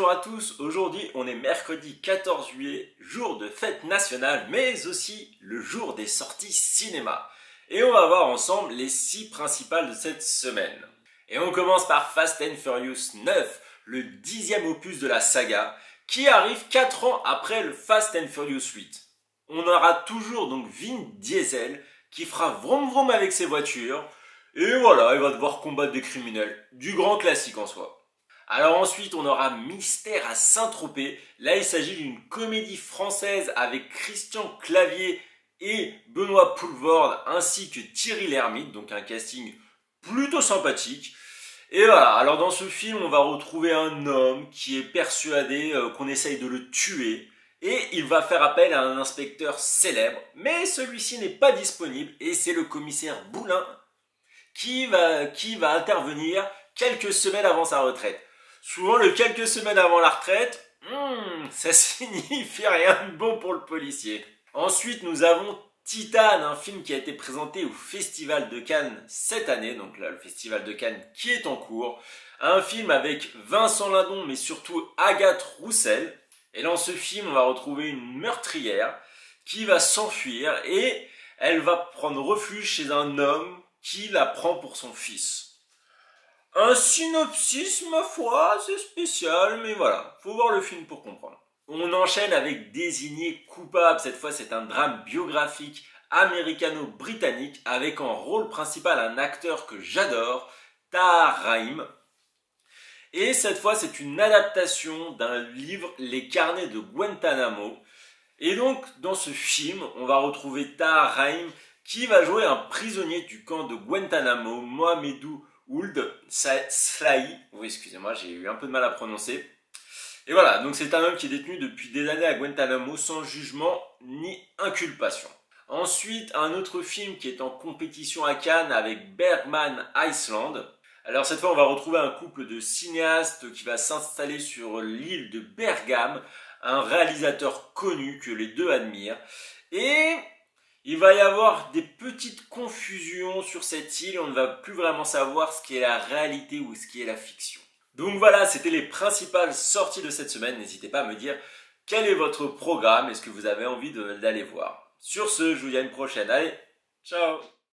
Bonjour à tous, aujourd'hui on est mercredi 14 juillet, jour de fête nationale, mais aussi le jour des sorties cinéma. Et on va voir ensemble les 6 principales de cette semaine. Et on commence par Fast and Furious 9, le 10e opus de la saga, qui arrive 4 ans après le Fast and Furious 8. On aura toujours donc Vin Diesel, qui fera vroom vroom avec ses voitures, et voilà, il va devoir combattre des criminels, du grand classique en soi. Alors ensuite, on aura Mystère à Saint-Tropez. Là, il s'agit d'une comédie française avec Christian Clavier et Benoît Poelvoorde, ainsi que Thierry Lhermitte, donc un casting plutôt sympathique. Et voilà, alors dans ce film, on va retrouver un homme qui est persuadé qu'on essaye de le tuer. Et il va faire appel à un inspecteur célèbre, mais celui-ci n'est pas disponible et c'est le commissaire Boulin qui va intervenir quelques semaines avant sa retraite. Souvent, le quelques semaines avant la retraite, ça signifie rien de bon pour le policier. Ensuite, nous avons Titane, un film qui a été présenté au Festival de Cannes cette année, donc là, le Festival de Cannes qui est en cours. Un film avec Vincent Lindon, mais surtout Agathe Roussel. Et dans ce film, on va retrouver une meurtrière qui va s'enfuir et elle va prendre refuge chez un homme qui la prend pour son fils. Un synopsis, ma foi, c'est spécial, mais voilà, faut voir le film pour comprendre. On enchaîne avec Désigné coupable. Cette fois, c'est un drame biographique américano-britannique avec en rôle principal un acteur que j'adore, Tahar Rahim. Et cette fois, c'est une adaptation d'un livre, Les Carnets de Guantanamo. Et donc, dans ce film, on va retrouver Tahar Rahim qui va jouer un prisonnier du camp de Guantanamo, Mohamedou Ould Slahi. Oui, excusez-moi, j'ai eu un peu de mal à prononcer. Et voilà, donc c'est un homme qui est détenu depuis des années à Guantanamo sans jugement ni inculpation. Ensuite, un autre film qui est en compétition à Cannes avec Bergman Island. Alors cette fois, on va retrouver un couple de cinéastes qui va s'installer sur l'île de Bergame, un réalisateur connu que les deux admirent. Et il va y avoir des petites confusions sur cette île, on ne va plus vraiment savoir ce qui est la réalité ou ce qui est la fiction. Donc voilà, c'était les principales sorties de cette semaine. N'hésitez pas à me dire quel est votre programme, est-ce que vous avez envie d'aller voir. Sur ce, je vous dis à une prochaine. Allez, ciao!